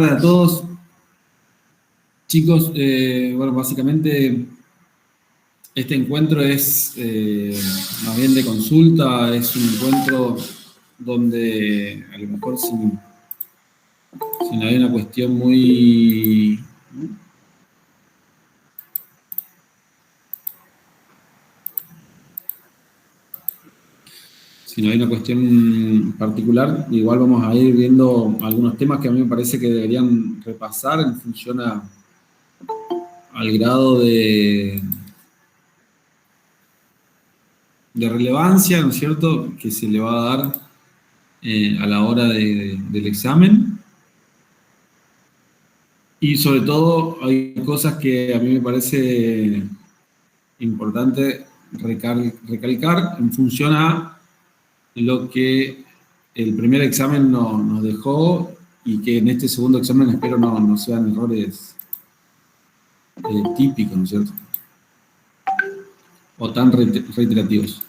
Hola a todos, chicos. Bueno, básicamente este encuentro es más bien de consulta, es un encuentro donde a lo mejor si no hay una cuestión si no hay una cuestión particular, igual vamos a ir viendo algunos temas que a mí me parece que deberían repasar en función al grado de relevancia, ¿no es cierto?, que se le va a dar a la hora del examen. Y sobre todo hay cosas que a mí me parece importante recalcar en función a lo que el primer examen nos dejó y que en este segundo examen espero no sean errores típicos, ¿no es cierto? O tan reiterativos.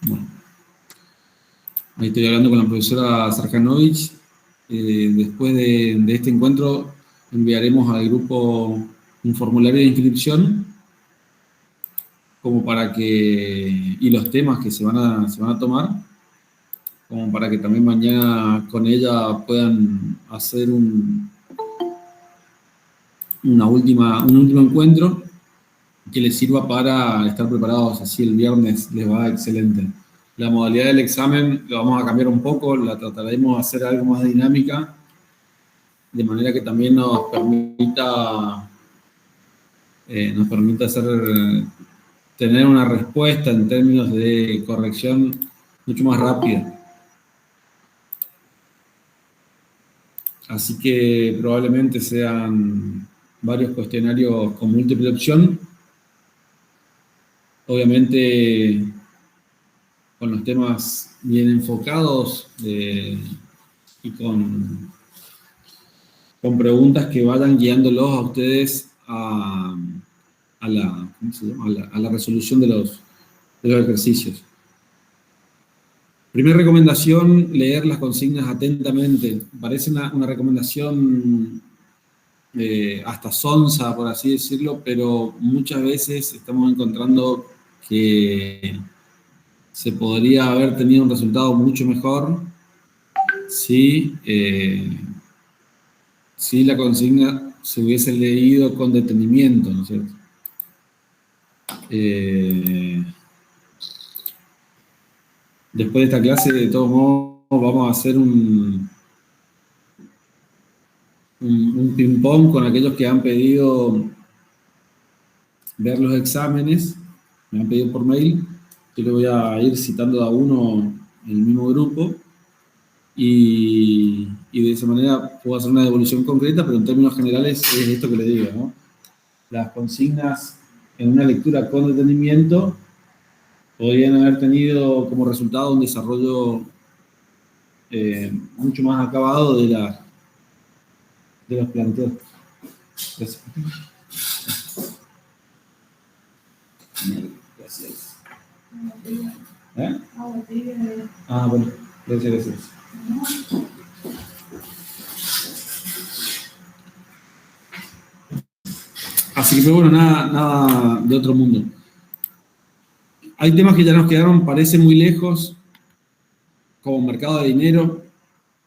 Bueno, ahí estoy hablando con la profesora Sarjanovich. Después de este encuentro enviaremos al grupo un formulario de inscripción como para que, y los temas que se van a tomar, como para que también mañana con ella puedan hacer un último encuentro que les sirva para estar preparados, así el viernes les va excelente. La modalidad del examen lo vamos a cambiar un poco, la trataremos de hacer algo más dinámica, de manera que también nos permita tener una respuesta en términos de corrección mucho más rápida. Así que probablemente sean varios cuestionarios con múltiple opción. Obviamente con los temas bien enfocados y con preguntas que vayan guiándolos a ustedes a la resolución de los ejercicios. Primera recomendación, leer las consignas atentamente. Parece una recomendación hasta sonsa, por así decirlo, pero muchas veces estamos encontrando que se podría haber tenido un resultado mucho mejor si la consigna se hubiese leído con detenimiento, ¿no es cierto? Después de esta clase, de todos modos, vamos a hacer un ping-pong con aquellos que han pedido ver los exámenes, me han pedido por mail. Yo le voy a ir citando a uno en el mismo grupo y de esa manera puedo hacer una devolución concreta, pero en términos generales es esto que le digo, ¿no? Las consignas en una lectura con detenimiento podrían haber tenido como resultado un desarrollo mucho más acabado de los planteos. Gracias. Gracias. ¿Eh? Ah, bueno, gracias. Así que, pero bueno, nada de otro mundo. Hay temas que ya nos quedaron, parecen muy lejos, como mercado de dinero,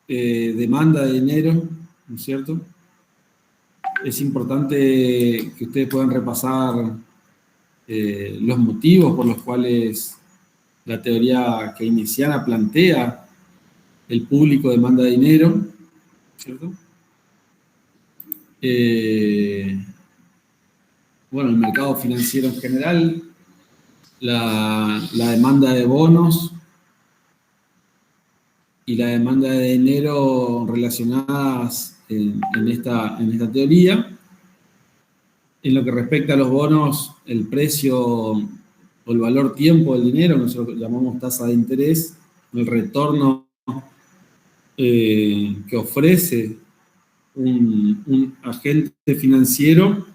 demanda de dinero, ¿no es cierto? Es importante que ustedes puedan repasar los motivos por los cuales la teoría keynesiana plantea el público demanda de dinero, ¿cierto? Bueno, el mercado financiero en general, la demanda de bonos y la demanda de dinero relacionadas en esta teoría. En lo que respecta a los bonos, el precio o el valor tiempo del dinero, nosotros llamamos tasa de interés, el retorno que ofrece un agente financiero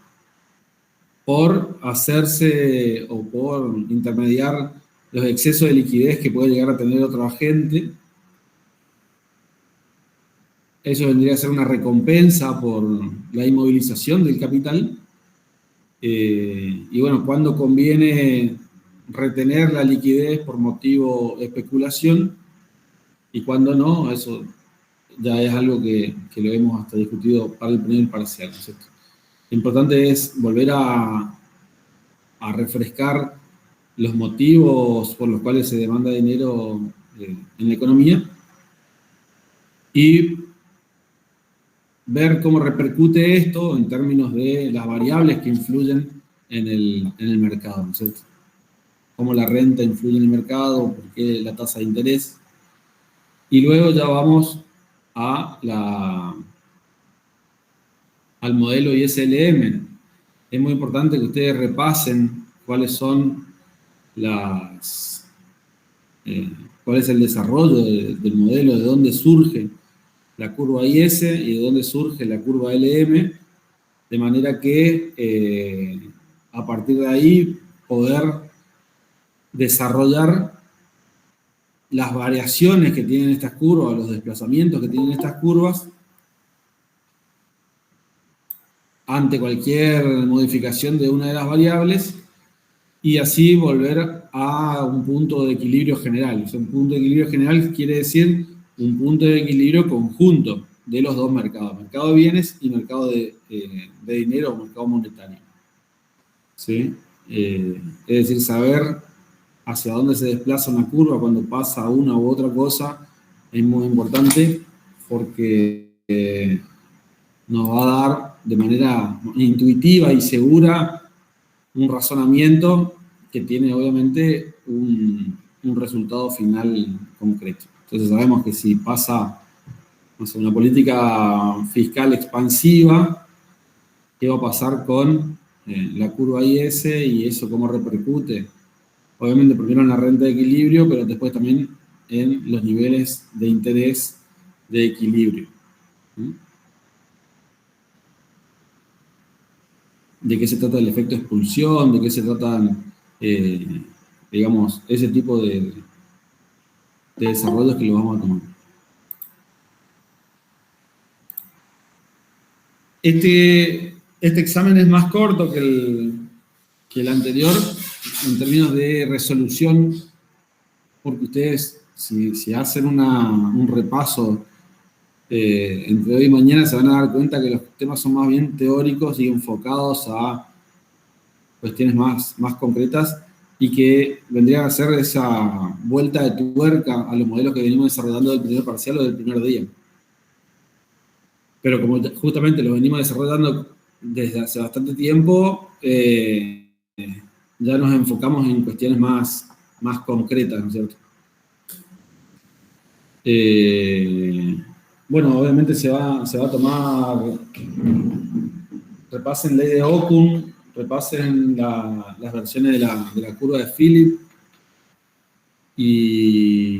por hacerse o por intermediar los excesos de liquidez que puede llegar a tener otro agente. Eso vendría a ser una recompensa por la inmovilización del capital. Y bueno, cuando conviene retener la liquidez por motivo de especulación y cuando no, eso ya es algo que lo hemos hasta discutido para el primer parcial, ¿no es cierto? Lo importante es volver a refrescar los motivos por los cuales se demanda dinero en la economía y ver cómo repercute esto en términos de las variables que influyen en el mercado, ¿no es cierto? Cómo la renta influye en el mercado, por qué la tasa de interés. Y luego ya vamos al modelo ISLM. Es muy importante que ustedes repasen cuáles son cuál es el desarrollo del modelo, de dónde surge la curva IS y de dónde surge la curva LM, de manera que a partir de ahí poder desarrollar las variaciones que tienen estas curvas, los desplazamientos que tienen estas curvas, ante cualquier modificación de una de las variables, y así volver a un punto de equilibrio general. O sea, un punto de equilibrio general quiere decir un punto de equilibrio conjunto de los dos mercados, mercado de bienes y mercado de dinero o mercado monetario. ¿Sí? Es decir, saber hacia dónde se desplaza una curva cuando pasa una u otra cosa es muy importante porque nos va a dar de manera intuitiva y segura un razonamiento que tiene obviamente un resultado final concreto. Entonces sabemos que si pasa, no sé, una política fiscal expansiva, ¿qué va a pasar con la curva IS y eso cómo repercute? Obviamente primero en la renta de equilibrio, pero después también en los niveles de interés de equilibrio. ¿De qué se trata el efecto expulsión? ¿De qué se tratan, digamos, ese tipo de desarrollos que lo vamos a tomar? Este examen es más corto que el anterior en términos de resolución, porque ustedes, si hacen un repaso entre hoy y mañana, se van a dar cuenta que los temas son más bien teóricos y enfocados a cuestiones más concretas y que vendrían a ser esa vuelta de tuerca a los modelos que venimos desarrollando del primer parcial o del primer día. Pero como justamente lo venimos desarrollando desde hace bastante tiempo, ya nos enfocamos en cuestiones más concretas, ¿no es cierto? Bueno, obviamente se va a tomar, repasen ley de Okun, repasen las versiones de la curva de Philip y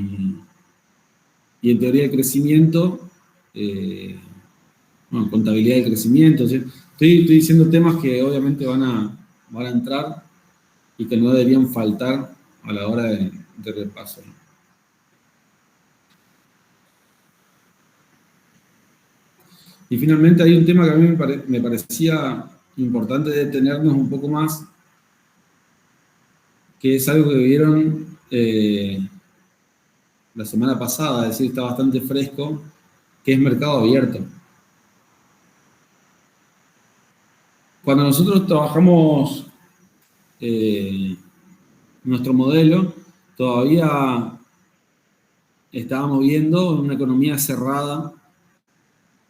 en teoría del crecimiento, bueno, contabilidad del crecimiento. ¿Sí? Estoy diciendo temas que obviamente van a entrar y que no deberían faltar a la hora de repaso. Y finalmente hay un tema que a mí me parecía importante detenernos un poco más, que es algo que vieron la semana pasada, es decir, está bastante fresco, que es mercado abierto. Cuando nosotros trabajamos nuestro modelo, todavía estábamos viendo una economía cerrada.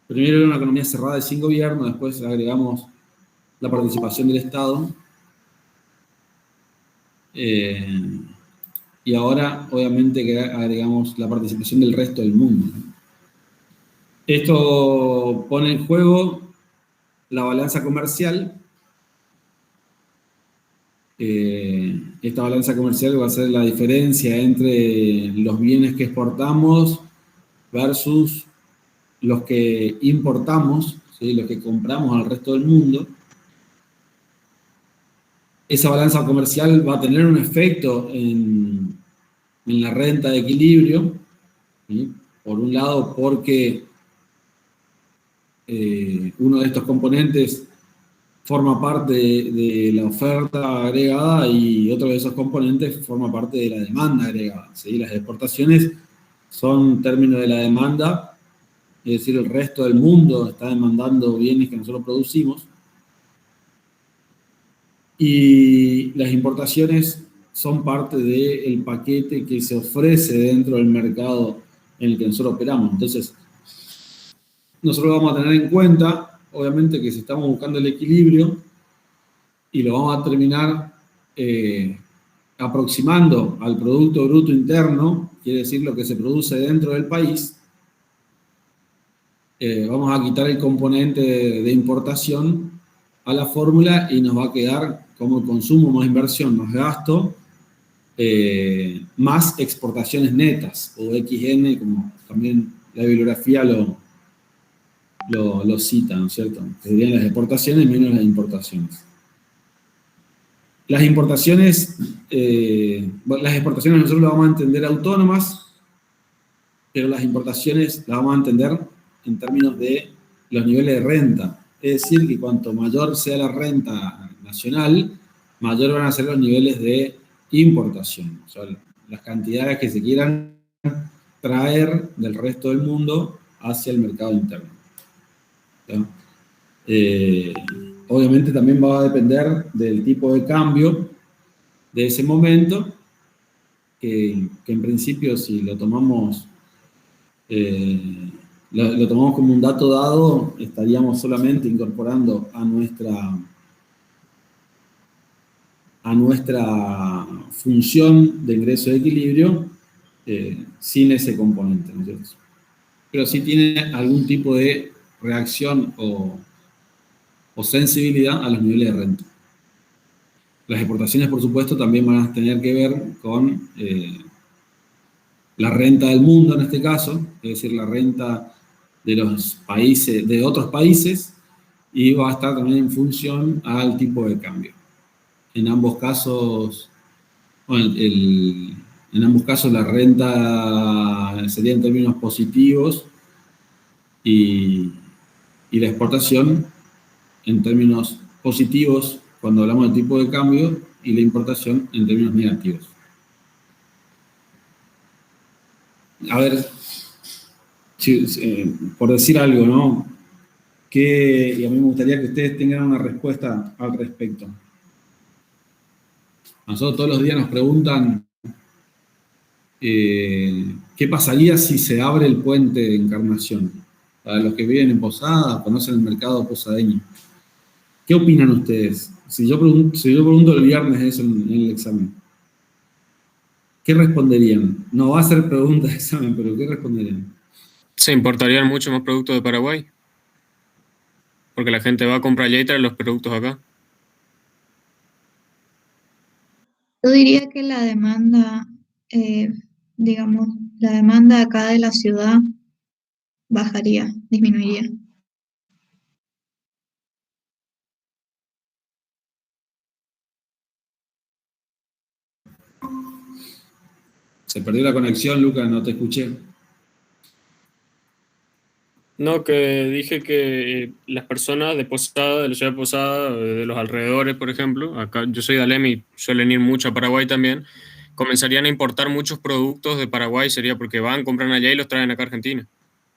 Primero era una economía cerrada sin gobierno, después agregamos la participación del Estado. Y ahora, obviamente, agregamos la participación del resto del mundo. Esto pone en juego la balanza comercial. Esta balanza comercial va a ser la diferencia entre los bienes que exportamos versus los que importamos, ¿sí? Los que compramos al resto del mundo. esa balanza comercial va a tener un efecto en la renta de equilibrio, ¿sí? Por un lado, porque uno de estos componentes forma parte de la oferta agregada y otro de esos componentes forma parte de la demanda agregada, ¿sí? Las exportaciones son términos de la demanda, es decir, el resto del mundo está demandando bienes que nosotros producimos, y las importaciones son parte del paquete que se ofrece dentro del mercado en el que nosotros operamos. Entonces, nosotros vamos a tener en cuenta, obviamente, que si estamos buscando el equilibrio y lo vamos a terminar aproximando al Producto Bruto Interno, quiere decir lo que se produce dentro del país, vamos a quitar el componente de importación a la fórmula y nos va a quedar como el consumo más inversión más gasto, más exportaciones netas, o XN, como también la bibliografía lo cita, ¿no es cierto? Que serían las exportaciones menos las importaciones. Las exportaciones nosotros las vamos a entender autónomas, pero las importaciones las vamos a entender en términos de los niveles de renta. Es decir, que cuanto mayor sea la renta nacional, mayor van a ser los niveles de importación, o sea, las cantidades que se quieran traer del resto del mundo hacia el mercado interno. Obviamente también va a depender del tipo de cambio de ese momento, que en principio si lo tomamos como un dato dado, estaríamos solamente incorporando a nuestra función de ingreso de equilibrio sin ese componente, ¿no es cierto? Pero sí tiene algún tipo de reacción o sensibilidad a los niveles de renta. Las exportaciones, por supuesto, también van a tener que ver con la renta del mundo en este caso, es decir, la renta de los países, de otros países, y va a estar también en función al tipo de cambio. En ambos casos, bueno, en ambos casos la renta sería en términos positivos y la exportación en términos positivos cuando hablamos del tipo de cambio y la importación en términos negativos. A ver, por decir algo, ¿no? Y a mí me gustaría que ustedes tengan una respuesta al respecto. Nosotros todos los días nos preguntan qué pasaría si se abre el puente de Encarnación. Para los que viven en Posada, conocen el mercado posadeño. ¿Qué opinan ustedes? Si yo pregunto el viernes eso en el examen, ¿qué responderían? No va a ser pregunta de examen, pero ¿qué responderían? Se importarían mucho más productos de Paraguay, porque la gente va a comprar allá y trae los productos acá. Yo diría que la demanda, digamos, la demanda acá de la ciudad bajaría, disminuiría. Se perdió la conexión, Lucas, no te escuché. No, que dije que las personas de Posada, de la ciudad de Posada, de los alrededores, por ejemplo, acá yo soy de Alem y suelen ir mucho a Paraguay también, comenzarían a importar muchos productos de Paraguay, sería porque van, compran allá y los traen acá a Argentina,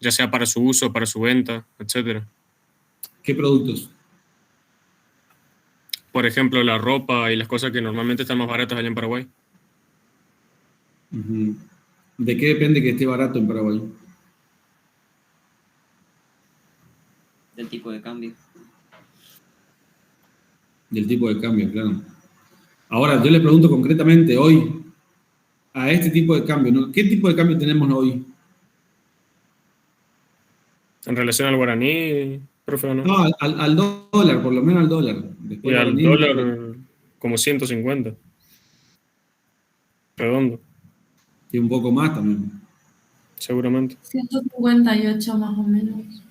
ya sea para su uso, para su venta, etcétera. ¿Qué productos? Por ejemplo, la ropa y las cosas que normalmente están más baratas allá en Paraguay. ¿De qué depende que esté barato en Paraguay? Del tipo de cambio. Del tipo de cambio, claro. Ahora, yo le pregunto concretamente hoy, a este tipo de cambio, ¿no? ¿Qué tipo de cambio tenemos hoy? En relación al guaraní, profe, ¿no? No, al dólar, por lo menos al dólar. Y al dólar como 150. Redondo. Y un poco más también. Seguramente. 158 más o menos.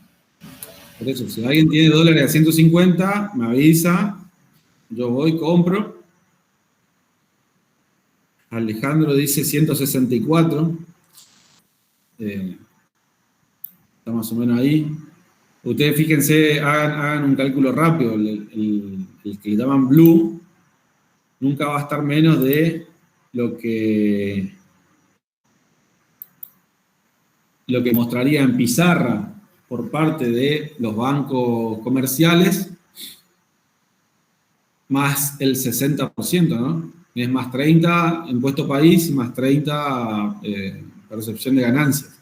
Por eso, si alguien tiene dólares a 150, me avisa, yo voy, compro Alejandro dice 164. Está más o menos ahí. Ustedes fíjense, hagan un cálculo rápido. El que le llaman blue nunca va a estar menos de lo que mostraría en pizarra por parte de los bancos comerciales, más el 60%, ¿no? Es más 30 impuesto país y más 30 percepción de ganancias.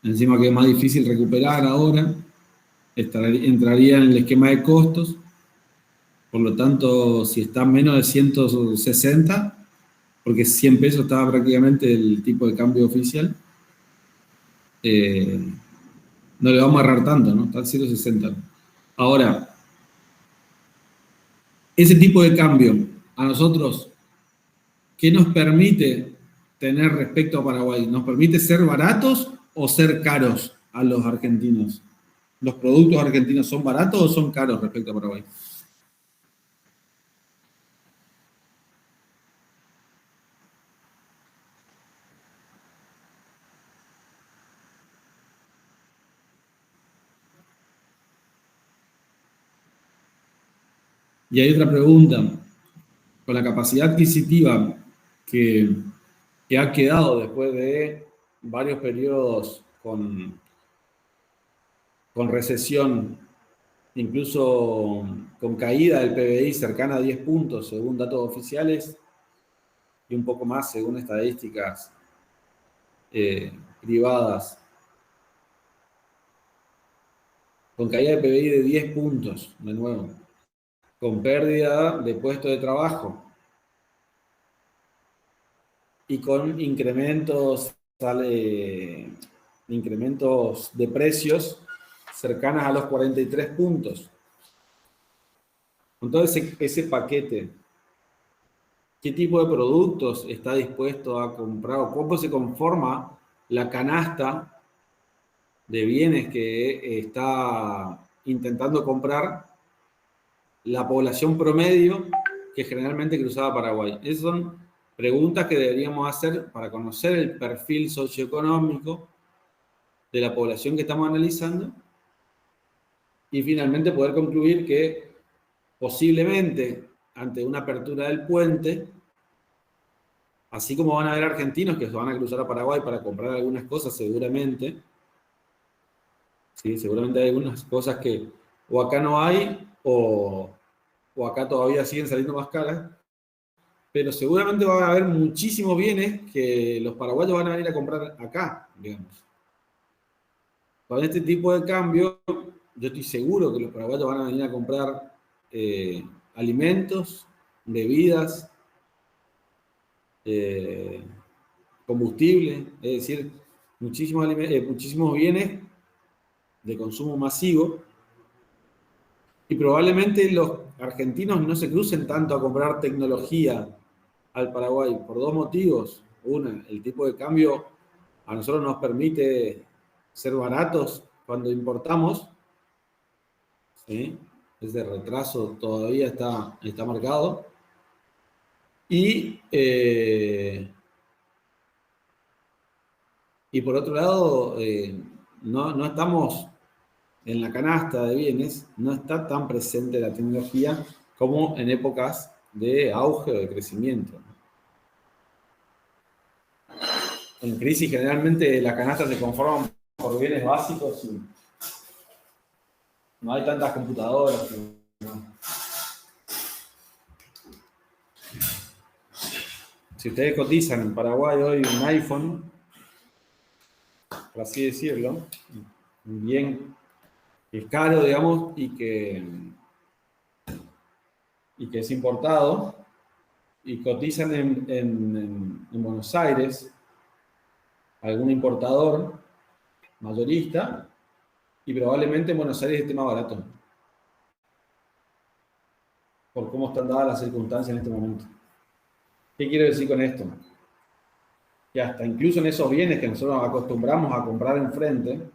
Encima que es más difícil recuperar ahora, entraría en el esquema de costos. Por lo tanto, si está menos de 160, porque 100 pesos estaba prácticamente el tipo de cambio oficial, no le vamos a agarrar tanto, ¿no? Está en 160. Ahora, ese tipo de cambio, a nosotros, ¿qué nos permite tener respecto a Paraguay? ¿Nos permite ser baratos o ser caros a los argentinos? ¿Los productos argentinos son baratos o son caros respecto a Paraguay? Y hay otra pregunta. Con la capacidad adquisitiva que ha quedado después de varios periodos con recesión, incluso con caída del PBI cercana a 10 puntos según datos oficiales y un poco más según estadísticas privadas, con caída del PBI de 10 puntos, de nuevo, con pérdida de puestos de trabajo y con incrementos de precios cercanas a los 43 puntos. Entonces, ese paquete, ¿qué tipo de productos está dispuesto a comprar o cómo se conforma la canasta de bienes que está intentando comprar la población promedio que generalmente cruzaba Paraguay? Esas son preguntas que deberíamos hacer para conocer el perfil socioeconómico de la población que estamos analizando y finalmente poder concluir que posiblemente ante una apertura del puente, así como van a haber argentinos que se van a cruzar a Paraguay para comprar algunas cosas seguramente, ¿sí? Seguramente hay algunas cosas que o acá no hay o acá todavía siguen saliendo más caras, pero seguramente va a haber muchísimos bienes que los paraguayos van a venir a comprar acá, digamos. Con este tipo de cambio, yo estoy seguro que los paraguayos van a venir a comprar alimentos, bebidas, combustible, es decir, muchísimos bienes de consumo masivo, y probablemente los argentinos no se crucen tanto a comprar tecnología al Paraguay por dos motivos. Una, el tipo de cambio a nosotros nos permite ser baratos cuando importamos, ¿sí? Ese retraso todavía está marcado. Y por otro lado, no estamos en la canasta de bienes, no está tan presente la tecnología como en épocas de auge o de crecimiento. En crisis generalmente las canastas se conforman por bienes básicos y no hay tantas computadoras. Si ustedes cotizan en Paraguay hoy un iPhone, por así decirlo, un bien que es caro, digamos, y que es importado, y cotizan en Buenos Aires algún importador mayorista, y probablemente en Buenos Aires esté más barato, por cómo están dadas las circunstancias en este momento. ¿Qué quiero decir con esto? Que hasta incluso en esos bienes que nosotros acostumbramos a comprar enfrente,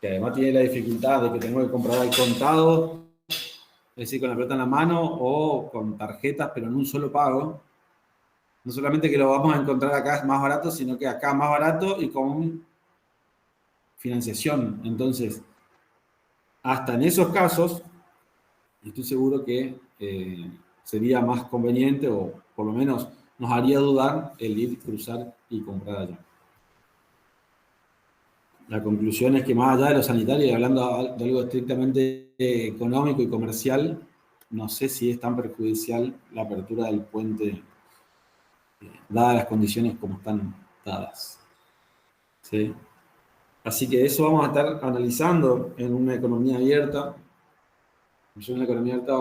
que además tiene la dificultad de que tengo que comprar al contado es decir, con la plata en la mano o con tarjetas, pero en un solo pago. No solamente que lo vamos a encontrar acá más barato, sino que acá más barato y con financiación. Entonces, hasta en esos casos, estoy seguro que sería más conveniente o por lo menos nos haría dudar el ir, cruzar y comprar allá. La conclusión es que más allá de lo sanitario y hablando de algo estrictamente económico y comercial, no sé si es tan perjudicial la apertura del puente, dadas las condiciones como están dadas. ¿Sí? Así que eso vamos a estar analizando en una economía abierta. Yo en la economía abierta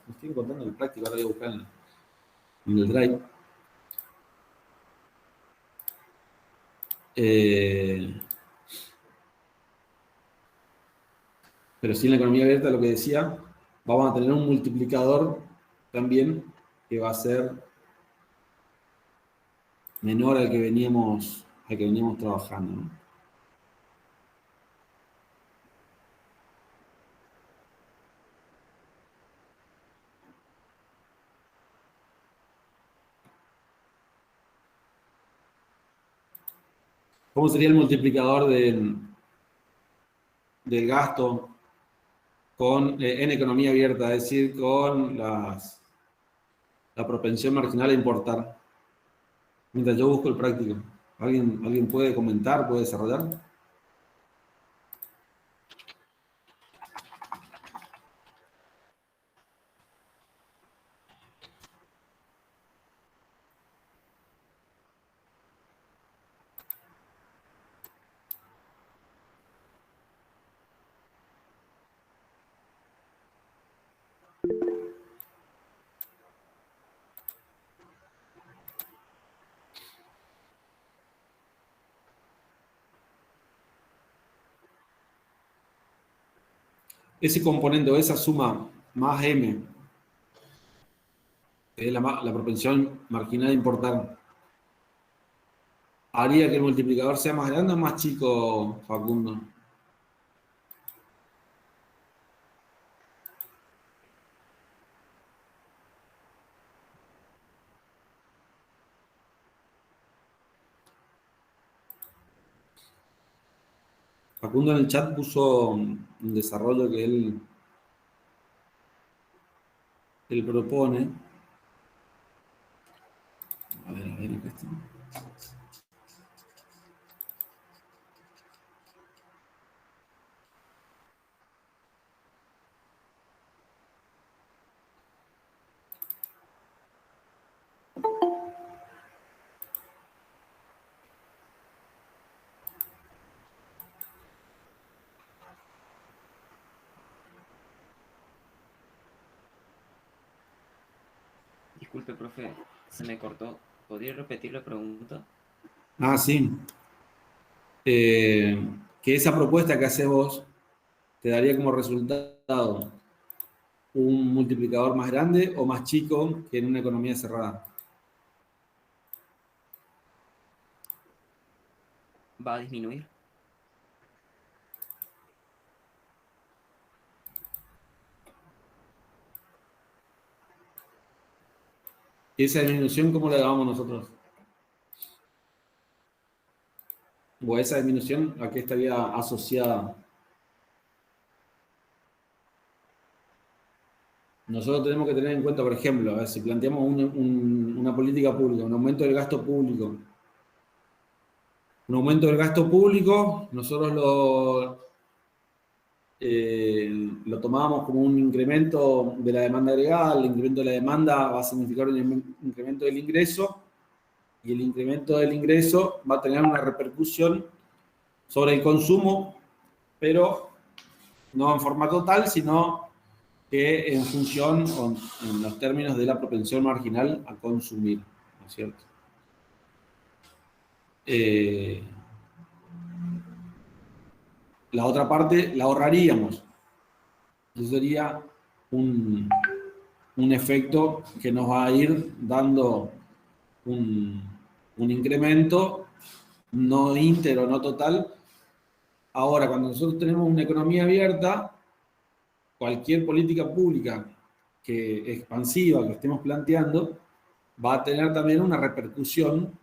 me estoy encontrando en el práctico, ahora voy a buscar en el Drive. Pero sí en la economía abierta, lo que decía, vamos a tener un multiplicador también que va a ser menor al que veníamos trabajando, ¿no? ¿Cómo sería el multiplicador del gasto en economía abierta? Es decir, con la propensión marginal a importar. Mientras yo busco el práctico. ¿Alguien puede comentar, puede desarrollar? Ese componente o esa suma más M, que es la propensión marginal a importar, ¿haría que el multiplicador sea más grande o más chico, Facundo? Facundo en el chat puso un desarrollo que él propone. A ver, acá está. Disculpe, profe, se me cortó. ¿Podría repetir la pregunta? Ah, sí. Que esa propuesta que haces vos te daría como resultado un multiplicador más grande o más chico que en una economía cerrada. ¿Va a disminuir? ¿Y esa disminución cómo la llamamos nosotros? ¿O a esa disminución a qué estaría asociada? Nosotros tenemos que tener en cuenta, por ejemplo, a ver, si planteamos una política pública, un aumento del gasto público. Un aumento del gasto público, nosotros lo tomábamos como un incremento de la demanda agregada. El incremento de la demanda va a significar un incremento del ingreso, y el incremento del ingreso va a tener una repercusión sobre el consumo, pero no en forma total, sino que en función o en los términos de la propensión marginal a consumir, ¿no es cierto? La otra parte la ahorraríamos. Eso sería un efecto que nos va a ir dando un incremento no íntegro, no total. Ahora, cuando nosotros tenemos una economía abierta, cualquier política pública expansiva que estemos planteando va a tener también una repercusión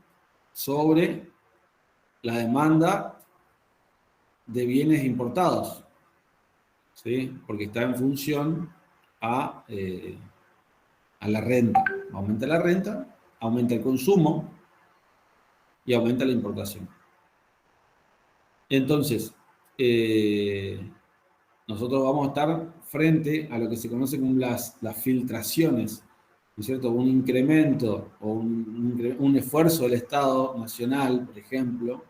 sobre la demanda de bienes importados, ¿sí? Porque está en función a la renta. Aumenta la renta, aumenta el consumo y aumenta la importación. Entonces, nosotros vamos a estar frente a lo que se conoce como las filtraciones, ¿no es cierto? Un incremento o un esfuerzo del Estado nacional, por ejemplo,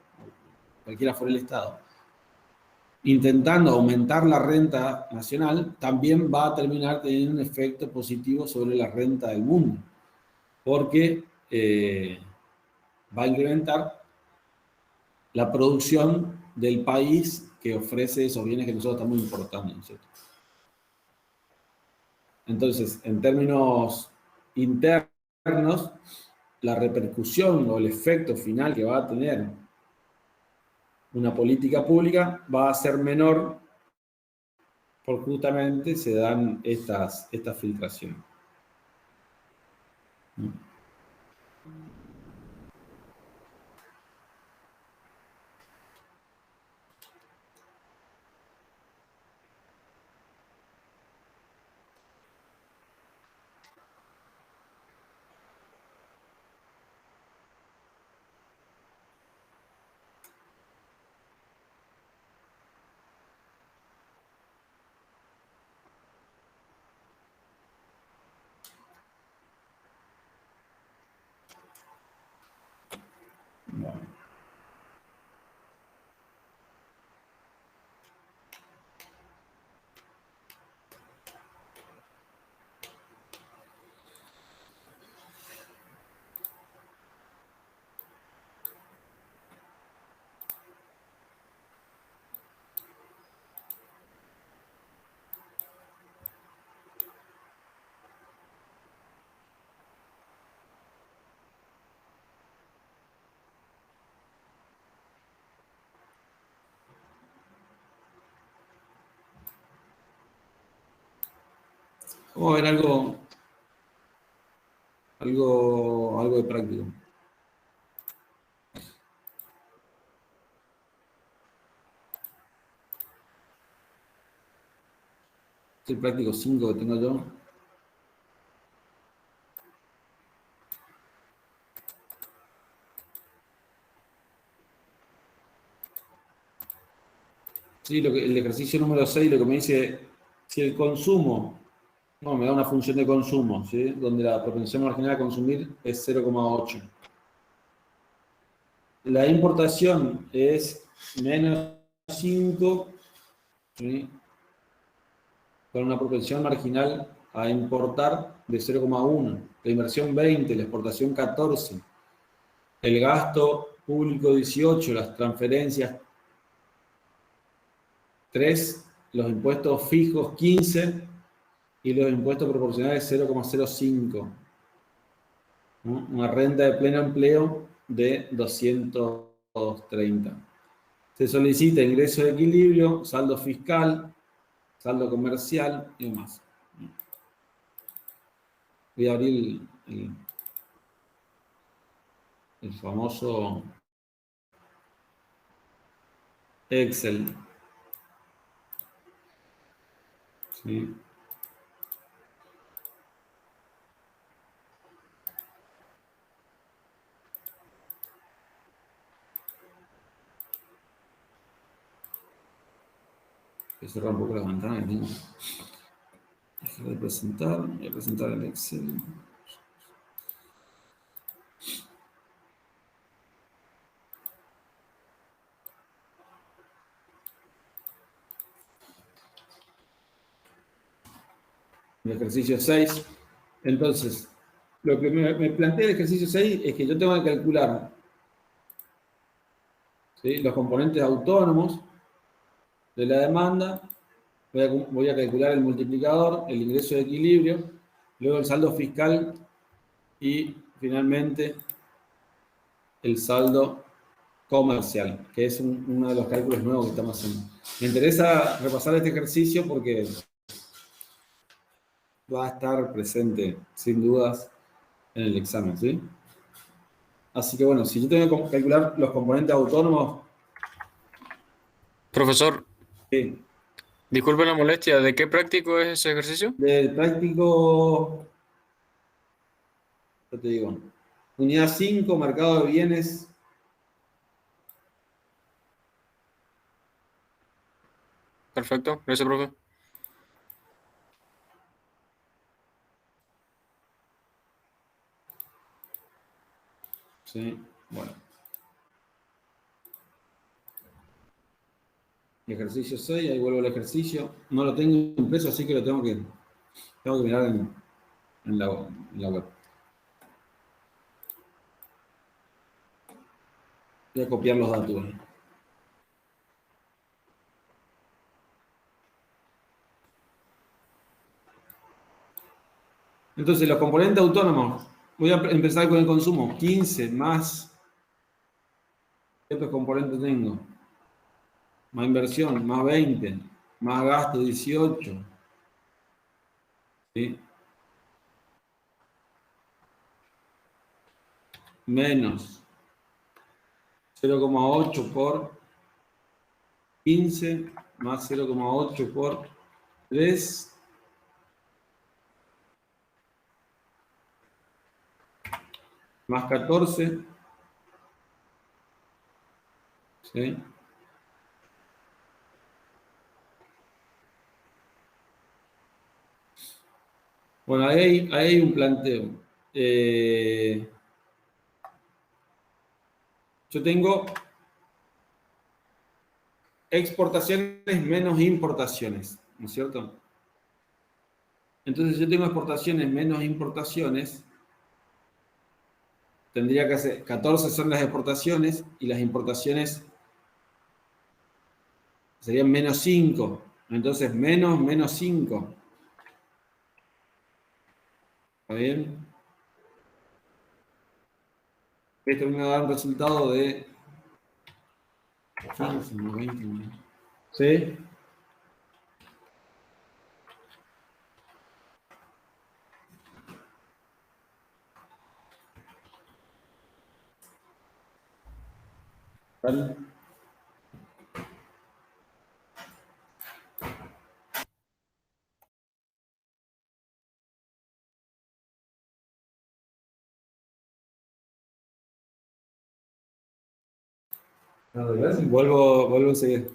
cualquiera fuera el Estado, intentando aumentar la renta nacional, también va a terminar teniendo un efecto positivo sobre la renta del mundo, porque va a incrementar la producción del país que ofrece esos bienes que nosotros estamos importando, ¿no es cierto? Entonces, en términos internos, la repercusión o el efecto final que va a tener una política pública va a ser menor porque justamente se dan estas filtraciones. Bueno. Vamos a ver algo de práctico. Este es el práctico 5 que tengo yo. Sí, el ejercicio número 6 lo que me dice, si el consumo, no, me da una función de consumo, ¿sí? Donde la propensión marginal a consumir es 0,8. La importación es menos 5, ¿sí? Con una propensión marginal a importar de 0,1. La inversión 20, la exportación 14. El gasto público 18, las transferencias 3, los impuestos fijos 15 y los impuestos proporcionales 0,05. ¿No? Una renta de pleno empleo de 230. Se solicita ingreso de equilibrio, saldo fiscal, saldo comercial y demás. Voy a abrir el famoso Excel. ¿Sí? Voy a cerrar un poco la ventana que tengo. Dejar de presentar. Voy a presentar el Excel. El ejercicio 6. Entonces, lo que me plantea el ejercicio 6 es que yo tengo que calcular, ¿sí?, los componentes autónomos de la demanda. Voy a calcular el multiplicador, el ingreso de equilibrio, luego el saldo fiscal y finalmente el saldo comercial, que es uno de los cálculos nuevos que estamos haciendo. Me interesa repasar este ejercicio porque va a estar presente, sin dudas, en el examen, ¿sí? Así que bueno, si yo tengo que calcular los componentes autónomos, Profesor, sí, disculpe la molestia, ¿de qué práctico es ese ejercicio? del práctico, yo te digo, unidad 5, mercado de bienes. Perfecto, gracias, profe. Sí, bueno. Ejercicio 6, ahí vuelvo al ejercicio. No lo tengo impreso, así que lo tengo que mirar en la web. Voy a copiar los datos. Entonces, los componentes autónomos, voy a empezar con el consumo. 15 más, ¿qué otros componentes tengo? Más inversión, más 20, más gasto, 18. ¿Sí? Menos 0,8 por 15, más 0,8 por 3, más 14. ¿Sí? Bueno, ahí hay un planteo. Yo tengo exportaciones menos importaciones, ¿no es cierto? Entonces, yo tengo exportaciones menos importaciones. Tendría que hacer 14 son las exportaciones y las importaciones serían menos 5. Entonces, menos 5. ¿Está bien? Esto me va a dar un resultado de 15, 20. ¿Sí? ¿Vale? Vuelvo enseguida.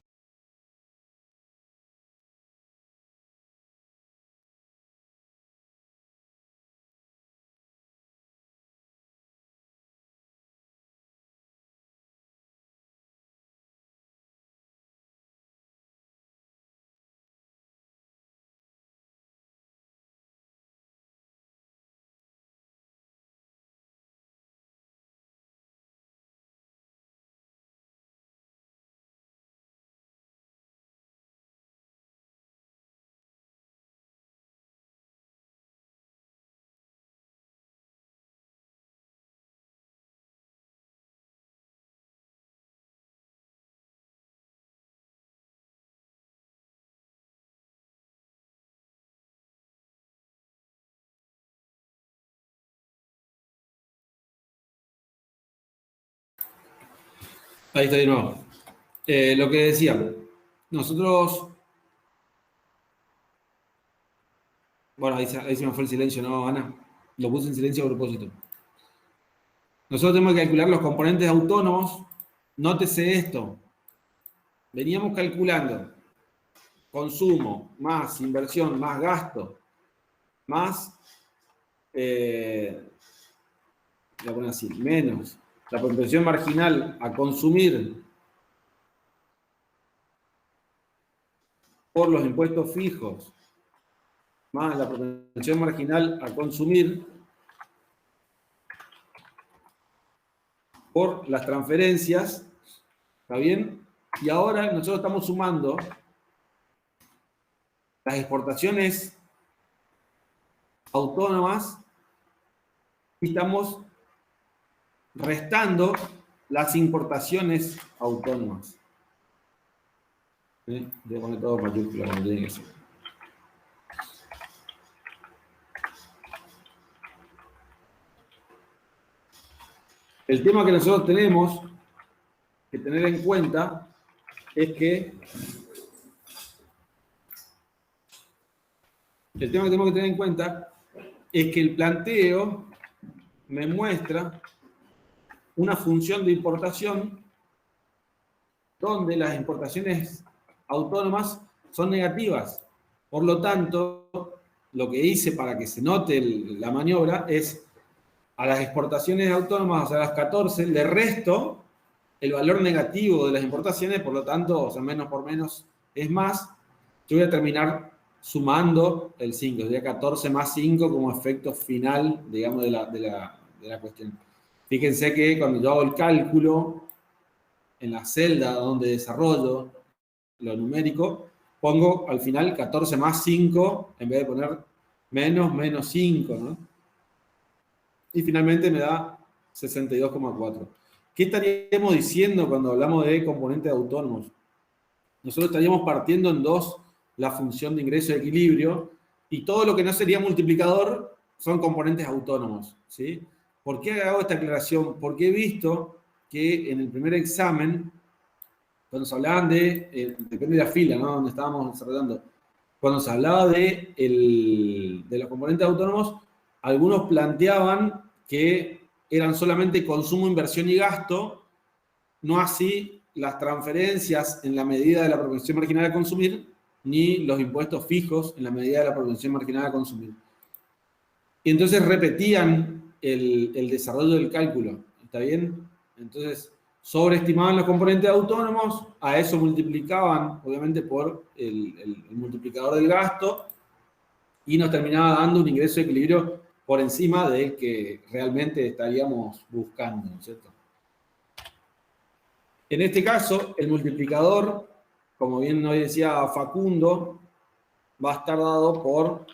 Ahí está de nuevo. Lo que decía, nosotros. Bueno, ahí se me fue el silencio, ¿no, Ana? Lo puse en silencio a propósito. Nosotros tenemos que calcular los componentes autónomos. Nótese esto. Veníamos calculando consumo más inversión más gasto más, voy a poner así, menos la propensión marginal a consumir por los impuestos fijos más la propensión marginal a consumir por las transferencias, ¿está bien? Y ahora nosotros estamos sumando las exportaciones autónomas y estamos restando las importaciones autónomas. ¿Sí? Voy a poner todo mayúscula como tiene que ser. El tema que nosotros tenemos que tener en cuenta es que el planteo me muestra una función de importación donde las importaciones autónomas son negativas. Por lo tanto, lo que hice para que se note la maniobra es a las exportaciones autónomas, o sea, a las 14, le resto el valor negativo de las importaciones, por lo tanto, o sea, menos por menos es más. Yo voy a terminar sumando el 5, sería 14 más 5 como efecto final, digamos, de la cuestión. Fíjense que cuando yo hago el cálculo, en la celda donde desarrollo lo numérico, pongo al final 14 más 5, en vez de poner menos 5, ¿no? Y finalmente me da 62,4. ¿Qué estaríamos diciendo cuando hablamos de componentes autónomos? Nosotros estaríamos partiendo en dos la función de ingreso de equilibrio y todo lo que no sería multiplicador son componentes autónomos, ¿sí? ¿Por qué hago esta aclaración? Porque he visto que en el primer examen, cuando se hablaban depende de la fila, ¿no? Donde estábamos desarrollando, cuando se hablaba de los componentes autónomos, algunos planteaban que eran solamente consumo, inversión y gasto, no así las transferencias en la medida de la propensión marginal a consumir, ni los impuestos fijos en la medida de la propensión marginal a consumir. Y entonces repetían el desarrollo del cálculo, ¿está bien? Entonces sobreestimaban los componentes autónomos, a eso multiplicaban, obviamente, por el multiplicador del gasto, y nos terminaba dando un ingreso de equilibrio por encima del que realmente estaríamos buscando, ¿no es cierto? En este caso, el multiplicador, como bien nos decía Facundo, va a estar dado por,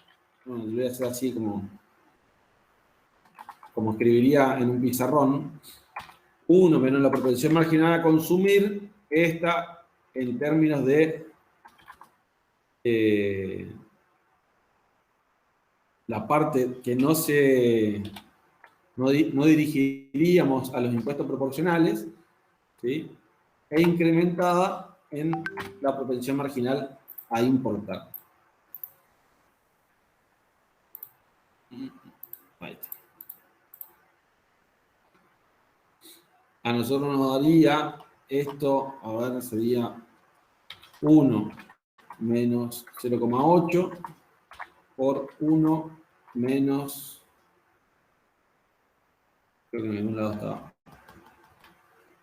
bueno, lo voy a hacer así como escribiría en un pizarrón, 1 menos la propensión marginal a consumir, esta en términos de la parte que no dirigiríamos a los impuestos proporcionales, ¿sí? E incrementada en la propensión marginal a importar. Ahí está. A nosotros nos daría esto, a ver, sería 1 menos 0,8 por 1 menos, creo que en algún lado estaba,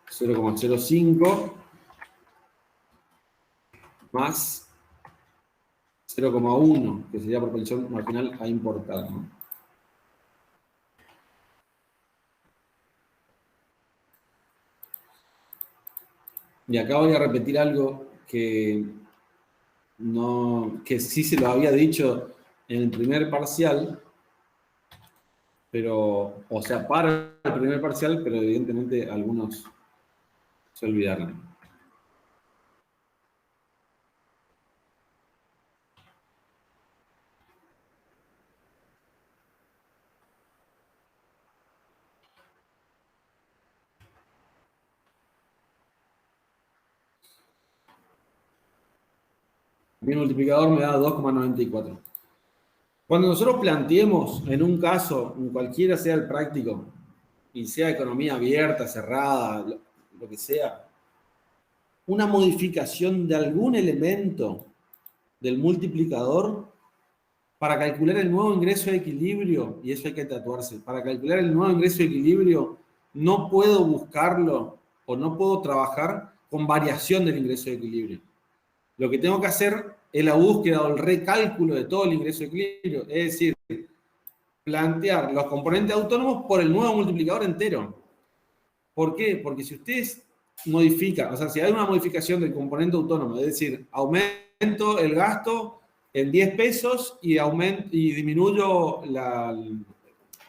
0,05 más 0,1, que sería propensión marginal a importar, ¿no? Y acá voy a repetir algo que sí se lo había dicho en el primer parcial, pero, o sea, para el primer parcial, pero evidentemente algunos se olvidaron. Mi multiplicador me da 2,94. Cuando nosotros planteemos en un caso, en cualquiera sea el práctico, y sea economía abierta, cerrada, lo que sea, una modificación de algún elemento del multiplicador para calcular el nuevo ingreso de equilibrio, y eso hay que tatuarse, para calcular el nuevo ingreso de equilibrio no puedo buscarlo o no puedo trabajar con variación del ingreso de equilibrio. Lo que tengo que hacer es la búsqueda o el recálculo de todo el ingreso de equilibrio, es decir, plantear los componentes autónomos por el nuevo multiplicador entero. ¿Por qué? Porque si ustedes modifican, o sea, si hay una modificación del componente autónomo, es decir, aumento el gasto en 10 pesos y disminuyo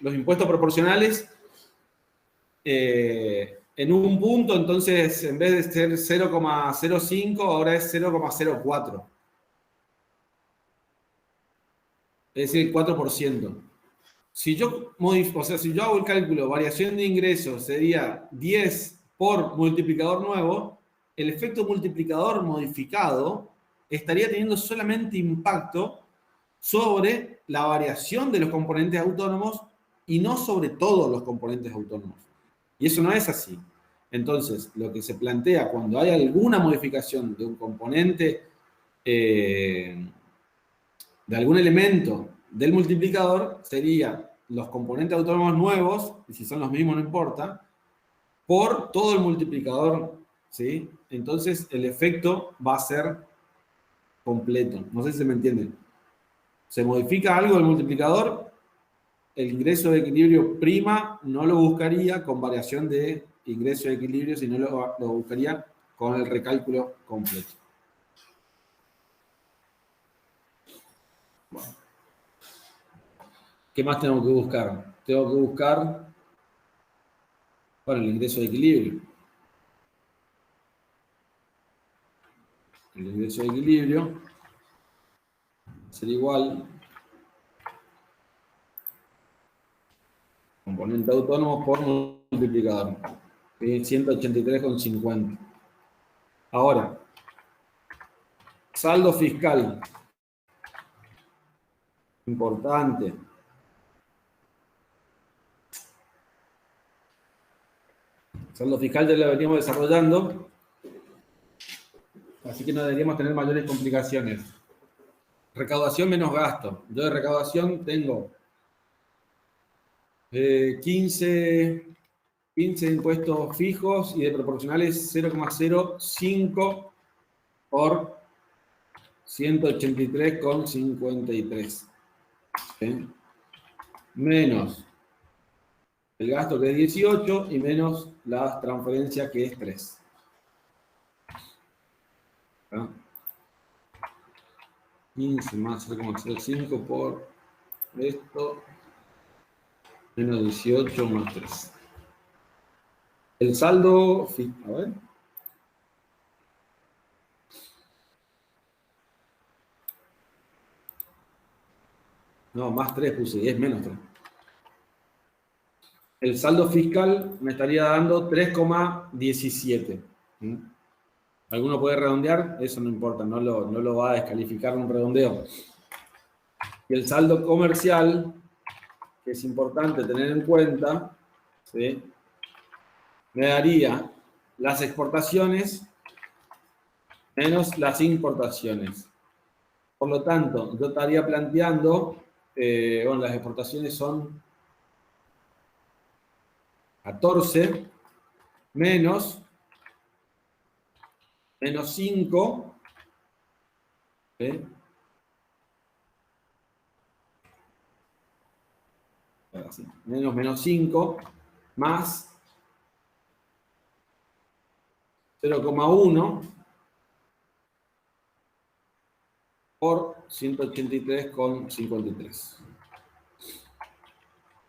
los impuestos proporcionales en un punto, entonces en vez de ser 0,05 ahora es 0,04. Es decir, 4%. si yo si yo hago el cálculo, variación de ingresos sería 10 por multiplicador nuevo, el efecto multiplicador modificado estaría teniendo solamente impacto sobre la variación de los componentes autónomos y no sobre todos los componentes autónomos. Y eso no es así. Entonces, lo que se plantea cuando hay alguna modificación de un componente, de algún elemento del multiplicador, sería los componentes autónomos nuevos, y si son los mismos no importa, por todo el multiplicador, ¿sí? Entonces, el efecto va a ser completo. No sé si se me entiende. Se modifica algo del multiplicador, el ingreso de equilibrio prima no lo buscaría con variación de ingreso de equilibrio, sino lo buscaría con el recálculo completo. Bueno. ¿Qué más tengo que buscar? Tengo que buscar, bueno, el ingreso de equilibrio. El ingreso de equilibrio será igual componente autónomo por multiplicador. 183,50. Ahora, saldo fiscal. Importante. Saldo fiscal ya lo veníamos desarrollando, así que no deberíamos tener mayores complicaciones. Recaudación menos gasto. Yo de recaudación tengo 15 impuestos fijos y de proporcionales 0,05 por 183,53. ¿Sí? Menos el gasto que es 18 y menos la transferencia que es 3. ¿Ah? 15 más 0,05 por esto, menos 18 más 3. El saldo, a ver. No, más 3 puse, y es menos 3. El saldo fiscal me estaría dando 3,17. ¿Alguno puede redondear? Eso no importa, no lo va a descalificar un redondeo. Y el saldo comercial, que es importante tener en cuenta, ¿sí? Me daría las exportaciones menos las importaciones. Por lo tanto, yo estaría planteando, bueno, las exportaciones son 14 menos 5, ¿sí? Así, menos 5 más 0,1 por 183,53.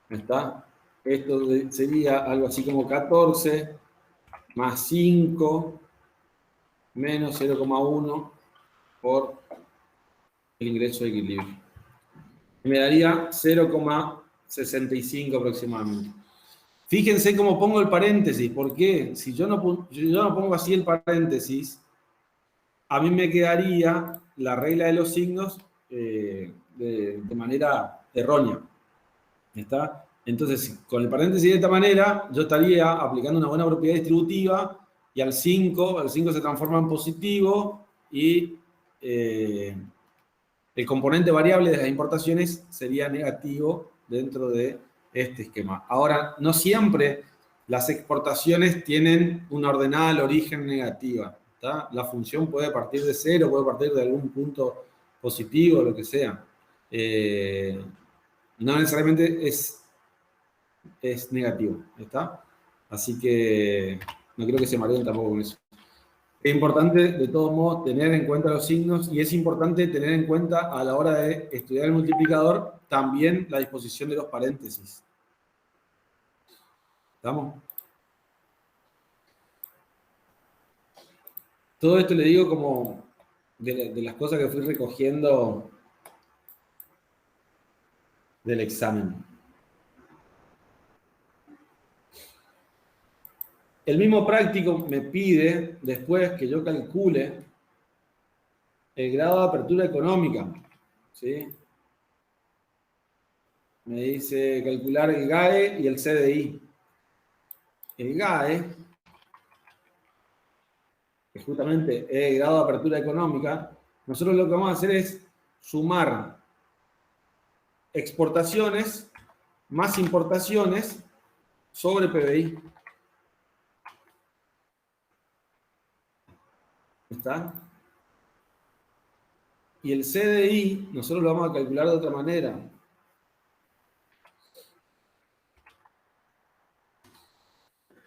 ¿Está? Esto sería algo así como 14 más 5 menos 0,1 por el ingreso de equilibrio. Me daría 0,65 aproximadamente. Fíjense cómo pongo el paréntesis, porque si yo no pongo así el paréntesis, a mí me quedaría la regla de los signos de manera errónea. ¿Está? Entonces, con el paréntesis de esta manera, yo estaría aplicando una buena propiedad distributiva y al 5 se transforma en positivo y el componente variable de las importaciones sería negativo dentro de este esquema. Ahora, no siempre las exportaciones tienen una ordenada al origen negativa. ¿Está? La función puede partir de 0, puede partir de algún punto positivo, lo que sea. No necesariamente es negativo. ¿Está? Así que no creo que se mareen tampoco con eso. Es importante, de todos modos, tener en cuenta los signos y es importante tener en cuenta a la hora de estudiar el multiplicador también la disposición de los paréntesis. ¿Estamos? Todo esto le digo como de las cosas que fui recogiendo del examen. El mismo práctico me pide después que yo calcule el grado de apertura económica, ¿sí? Me dice calcular el GAE y el CDI. El GAE, que justamente es el grado de apertura económica, nosotros lo que vamos a hacer es sumar exportaciones más importaciones sobre PBI. ¿Está? Y el CDI nosotros lo vamos a calcular de otra manera.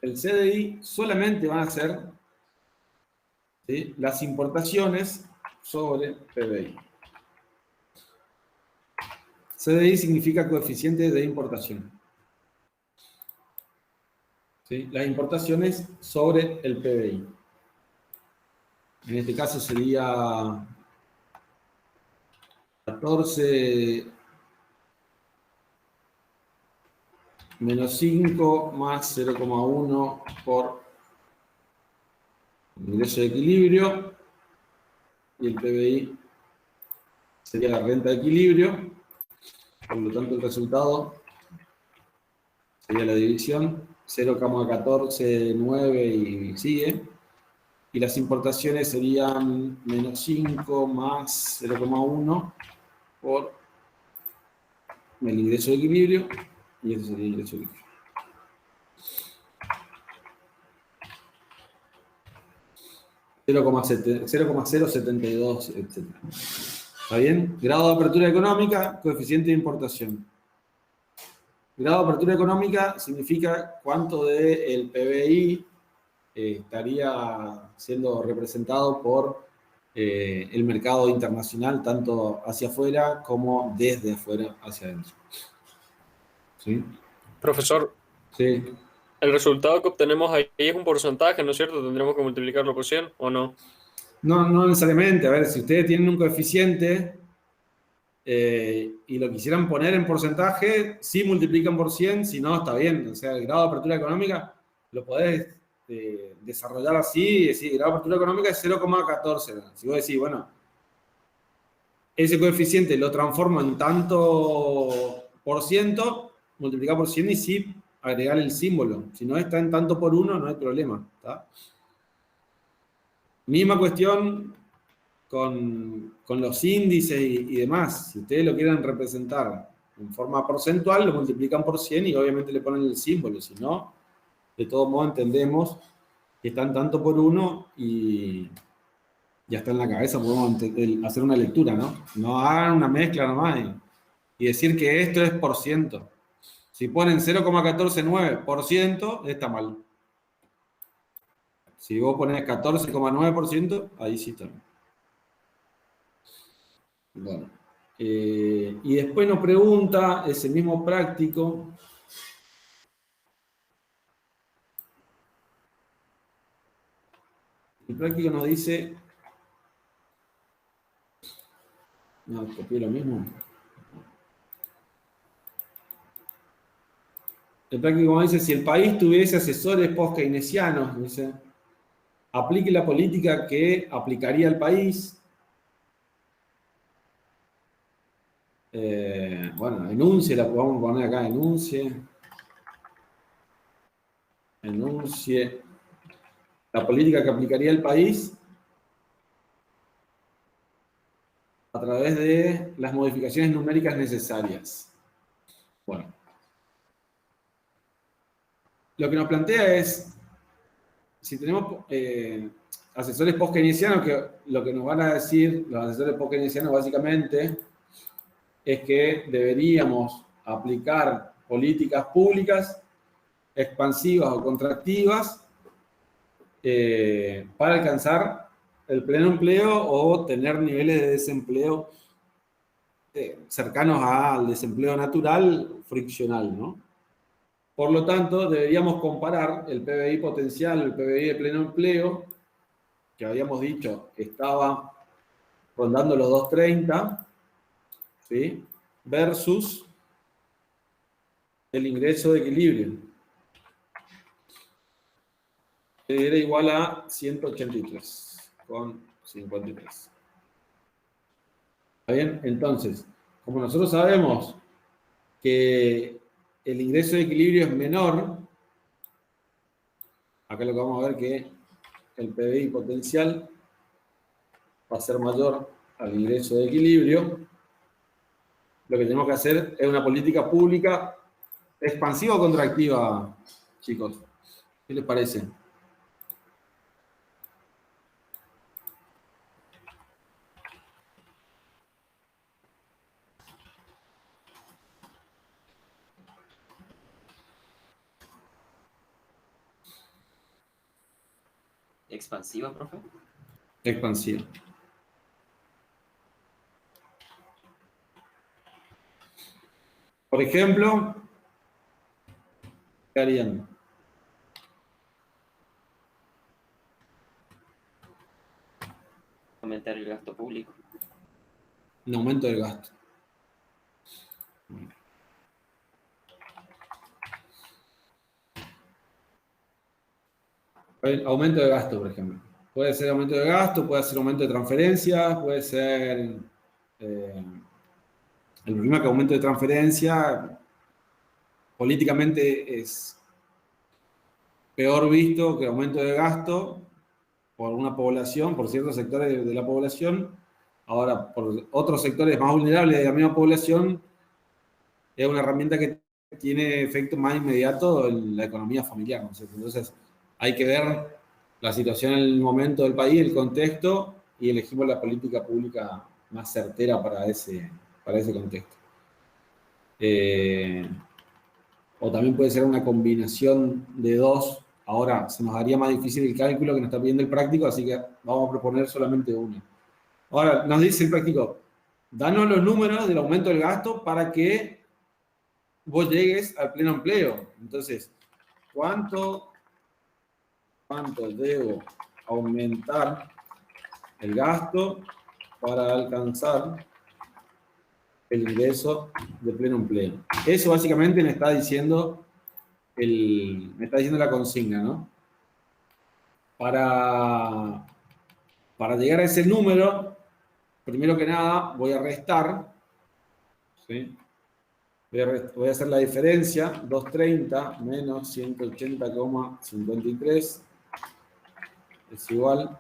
El CDI solamente van a ser, ¿sí?, las importaciones sobre PBI. CDI significa coeficiente de importación. ¿Sí? Las importaciones sobre el PBI. En este caso sería 14 menos 5 más 0,1 por ingreso de equilibrio, y el PBI sería la renta de equilibrio. Por lo tanto, el resultado sería la división 0,149 y sigue. Y las importaciones serían menos 5 más 0,1 por el ingreso de equilibrio, y ese sería el ingreso de equilibrio. $0,072, etc. ¿Está bien? Grado de apertura económica, coeficiente de importación. Grado de apertura económica significa cuánto del PBI estaría siendo representado por el mercado internacional, tanto hacia afuera como desde afuera hacia adentro. ¿Sí? Profesor, Sí. el resultado que obtenemos ahí es un porcentaje, ¿no es cierto? ¿Tendremos que multiplicarlo por 100 o no? No, no necesariamente. A ver, si ustedes tienen un coeficiente y lo quisieran poner en porcentaje, sí multiplican por 100, si no, está bien. O sea, el grado de apertura económica lo podés desarrollar así y decir, el grado de apertura económica es 0,14. Si vos decís, bueno, ese coeficiente lo transformo en tanto por ciento, multiplicar por 100 y sí agregar el símbolo. Si no está en tanto por uno, no hay problema. ¿Está? Misma cuestión con los índices y demás. Si ustedes lo quieren representar en forma porcentual, lo multiplican por 100 y obviamente le ponen el símbolo. Si no, de todos modos entendemos que están tanto por uno y ya está en la cabeza, podemos hacer una lectura, ¿no? No hagan una mezcla nomás y decir que esto es por ciento. Si ponen 0,149%, está mal. Si vos pones 14,9%, ahí sí está. Bueno. Y después nos pregunta ese mismo práctico. El práctico nos dice. No, copié lo mismo. El práctico nos dice: si el país tuviese asesores post-keynesianos, dice, aplique la política que aplicaría el país. Bueno, enuncie, la podemos poner acá, enuncie la política que aplicaría el país a través de las modificaciones numéricas necesarias. Bueno, lo que nos plantea es, si tenemos asesores post-keynesianos, que lo que nos van a decir los asesores post-keynesianos básicamente es que deberíamos aplicar políticas públicas expansivas o contractivas para alcanzar el pleno empleo o tener niveles de desempleo cercanos al desempleo natural friccional, ¿no? Por lo tanto, deberíamos comparar el PBI potencial, el PBI de pleno empleo, que habíamos dicho que estaba rondando los 230, ¿sí?, versus el ingreso de equilibrio. era igual a 183,53. ¿Está bien? Entonces, como nosotros sabemos que el ingreso de equilibrio es menor, acá lo que vamos a ver que el PBI potencial va a ser mayor al ingreso de equilibrio. Lo que tenemos que hacer es una política pública expansiva o contractiva, chicos. ¿Qué les parece? ¿Expansiva, profe? Expansiva. Por ejemplo, ¿qué harían? Aumentar el gasto público. Un aumento del gasto. Aumento de gasto, por ejemplo. Puede ser aumento de gasto, puede ser aumento de transferencias, puede ser... el problema es que aumento de transferencia políticamente es peor visto que aumento de gasto por una población, por ciertos sectores de la población. Ahora, por otros sectores más vulnerables de la misma población, es una herramienta que tiene efecto más inmediato en la economía familiar, ¿no es cierto? Entonces, hay que ver la situación en el momento del país, el contexto, y elegimos la política pública más certera para ese contexto. O también puede ser una combinación de dos. Ahora, se nos haría más difícil el cálculo que nos está pidiendo el práctico, así que vamos a proponer solamente una. Ahora, nos dice el práctico, danos los números del aumento del gasto para que vos llegues al pleno empleo. Entonces, ¿cuánto debo aumentar el gasto para alcanzar el ingreso de pleno empleo? Eso básicamente me está diciendo la consigna, ¿no? Para llegar a ese número, primero que nada voy a restar, ¿sí? Voy a hacer la diferencia, 230 menos 180,53 es igual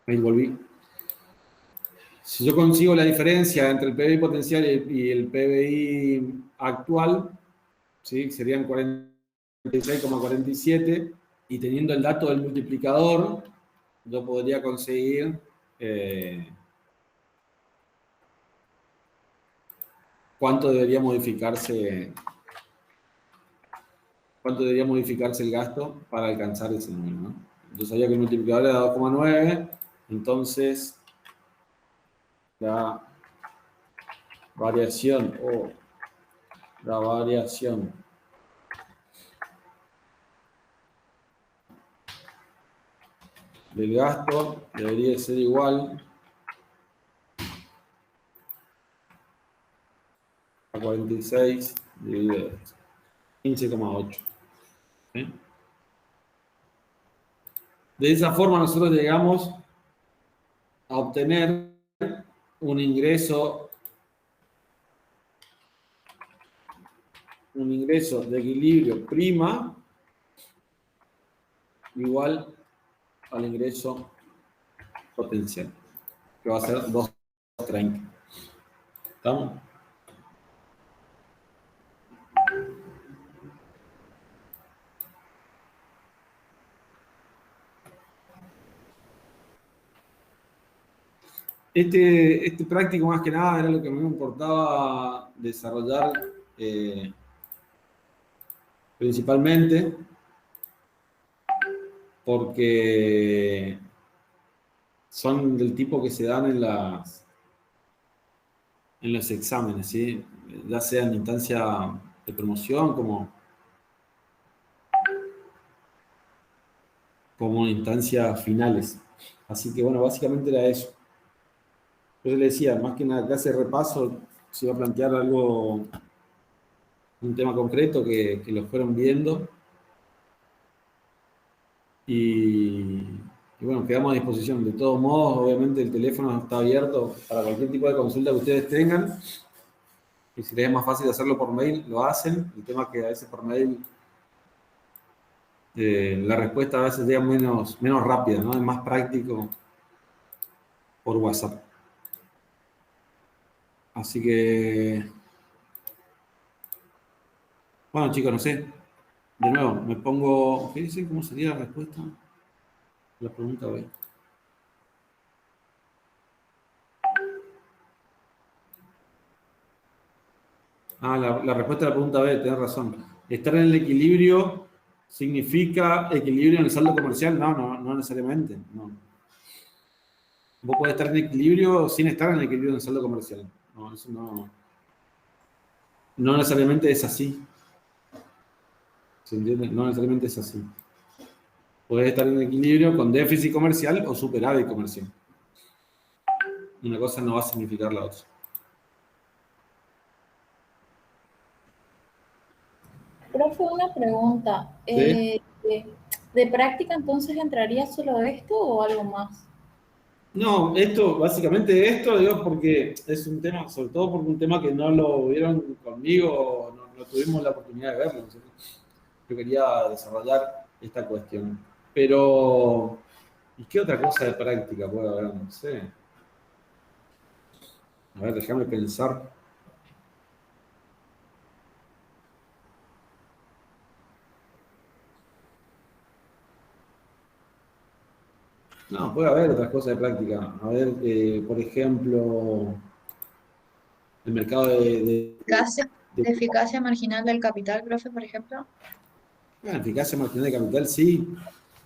ahí volví. Si yo consigo la diferencia entre el PBI potencial y el PBI actual, ¿sí? Serían 46,47, y teniendo el dato del multiplicador, yo podría conseguir cuánto debería modificarse cuánto debería modificarse el gasto para alcanzar ese número, ¿no? Entonces sabía que el multiplicador era 2,9, entonces la variación del gasto debería ser igual a 46 dividido 15,8. ¿Sí? De esa forma nosotros llegamos a obtener un ingreso de equilibrio prima igual al ingreso potencial, que va a ser 230. ¿Estamos? Este práctico más que nada era lo que a mí me importaba desarrollar principalmente porque son del tipo que se dan en los exámenes, ¿sí? Ya sea en instancia de promoción como en instancias finales. Así que bueno, básicamente era eso. Yo le decía, más que nada clase de repaso, se iba a plantear algo, un tema concreto que lo fueron viendo. Y bueno, quedamos a disposición. De todos modos, obviamente el teléfono está abierto para cualquier tipo de consulta que ustedes tengan. Y si les es más fácil hacerlo por mail, lo hacen. El tema es que a veces por mail la respuesta a veces llega menos rápida, ¿no? Es más práctico por WhatsApp. Así que, bueno chicos, no sé. De nuevo, me pongo, ¿qué dicen? ¿Cómo sería la respuesta? La pregunta B. La respuesta a la pregunta B, tenés razón. Estar en el equilibrio significa equilibrio en el saldo comercial. No necesariamente. No. Vos podés estar en equilibrio sin estar en el equilibrio en el saldo comercial. No, eso no necesariamente es así. ¿Se entiende? No necesariamente es así. Podés estar en equilibrio con déficit comercial o superávit comercial. Una cosa no va a significar la otra. Profe, una pregunta. ¿Sí? ¿De práctica entonces entraría solo esto o algo más? No, básicamente digo, porque es un tema, sobre todo porque un tema que no lo vieron conmigo, no tuvimos la oportunidad de verlo. ¿Sí? Yo quería desarrollar esta cuestión. Pero, ¿y qué otra cosa de práctica puede haber? No sé. A ver, déjame pensar. No, puede haber otras cosas de práctica. A ver, por ejemplo, el mercado de Eficacia marginal del capital, profe, por ejemplo. eficacia marginal de capital, sí.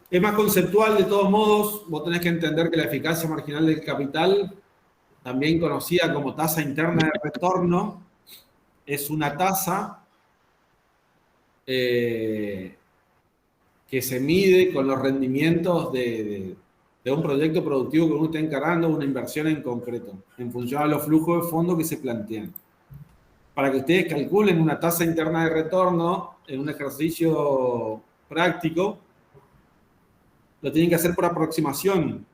Es más conceptual, de todos modos, vos tenés que entender que la eficacia marginal del capital, también conocida como tasa interna de retorno, es una tasa que se mide con los rendimientos de un proyecto productivo que uno está encarando, una inversión en concreto, en función a los flujos de fondos que se plantean. Para que ustedes calculen una tasa interna de retorno en un ejercicio práctico, lo tienen que hacer por aproximación.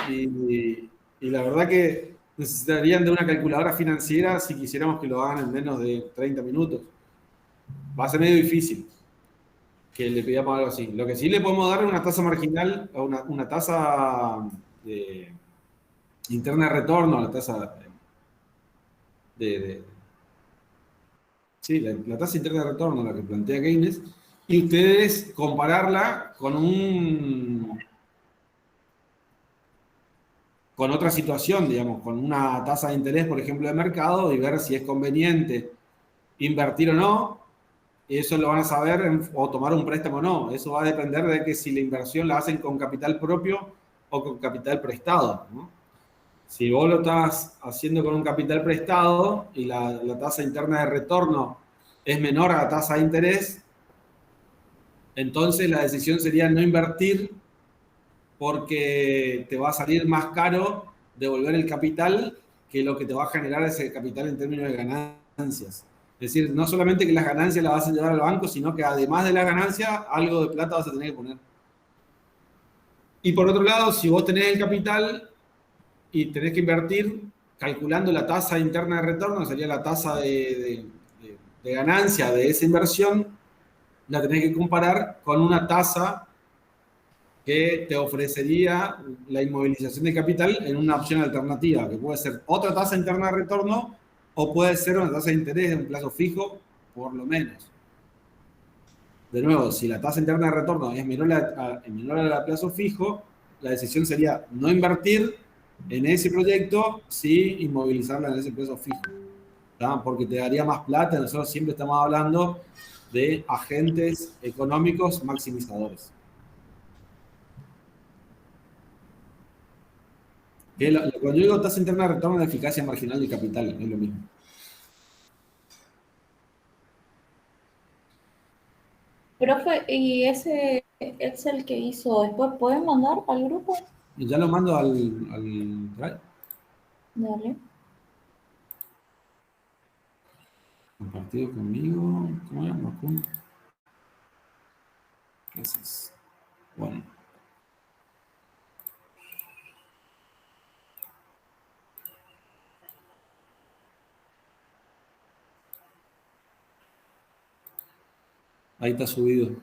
Y la verdad que necesitarían de una calculadora financiera si quisiéramos que lo hagan en menos de 30 minutos. Va a ser medio difícil que le pidamos algo así. Lo que sí le podemos dar es una tasa marginal, o una tasa interna de retorno, la tasa sí, la tasa interna de retorno, la que plantea Keynes, y ustedes compararla con otra situación, digamos, con una tasa de interés, por ejemplo, de mercado, y ver si es conveniente invertir o no, eso lo van a saber o tomar un préstamo o no. Eso va a depender de que si la inversión la hacen con capital propio o con capital prestado, ¿no? Si vos lo estás haciendo con un capital prestado y la tasa interna de retorno es menor a la tasa de interés, entonces la decisión sería no invertir porque te va a salir más caro devolver el capital que lo que te va a generar ese capital en términos de ganancias. Es decir, no solamente que las ganancias las vas a llevar al banco, sino que además de las ganancias, algo de plata vas a tener que poner. Y por otro lado, si vos tenés el capital y tenés que invertir, calculando la tasa interna de retorno, sería la tasa de ganancia de esa inversión, la tenés que comparar con una tasa que te ofrecería la inmovilización de capital en una opción alternativa, que puede ser otra tasa interna de retorno o puede ser una tasa de interés de un plazo fijo, por lo menos. De nuevo, si la tasa interna de retorno es menor a plazo fijo, la decisión sería no invertir en ese proyecto, sí inmovilizarla en ese plazo fijo, ¿tá? Porque te daría más plata. Nosotros siempre estamos hablando de agentes económicos maximizadores. Cuando yo digo tasa interna de retorno, de eficacia marginal del capital, es lo mismo. Profe, ¿y ese Excel que hizo después pueden mandar al grupo? Y ya lo mando al Drive. Dale. Compartido conmigo. ¿Cómo era? Macum. Gracias. Bueno. Ahí está subido.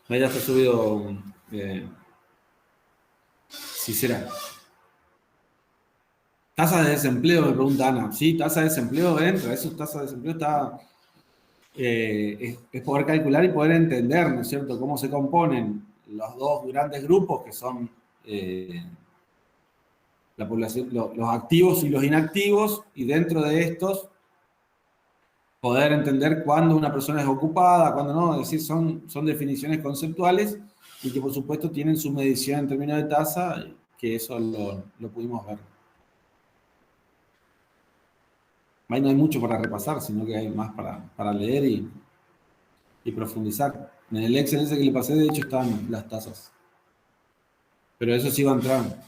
Ahí ya está subido. Sí será. Tasa de desempleo, me pregunta Ana. Sí, tasa de desempleo entra. Eso, tasa de desempleo está. Es poder calcular y poder entender, ¿no es cierto?, cómo se componen los dos grandes grupos que son la población, los activos y los inactivos, y dentro de estos poder entender cuándo una persona es ocupada, cuándo no. Es decir, son definiciones conceptuales y que por supuesto tienen su medición en términos de tasa, que eso lo pudimos ver. Ahí no hay mucho para repasar, sino que hay más para leer y profundizar. En el Excel ese que le pasé, de hecho, están las tasas. Pero eso sí va a entrar.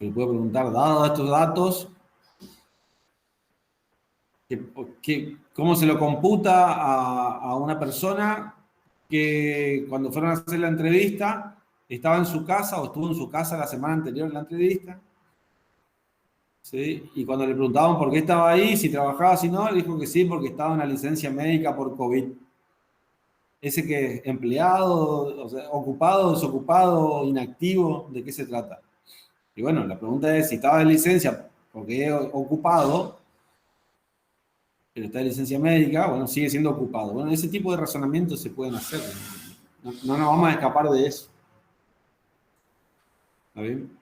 Le puedo preguntar, dados estos datos, ¿cómo se lo computa a una persona que cuando fueron a hacer la entrevista estaba en su casa o estuvo en su casa la semana anterior en la entrevista? ¿Sí? Y cuando le preguntaban por qué estaba ahí, si trabajaba, si no, dijo que sí, porque estaba en una licencia médica por COVID. Ese que es empleado, o sea, ocupado, desocupado, inactivo, ¿de qué se trata? Y bueno, la pregunta es, si estaba de licencia porque es ocupado, pero está de licencia médica, bueno, sigue siendo ocupado. Bueno, ese tipo de razonamientos se pueden hacer. No nos vamos a escapar de eso. ¿Está bien?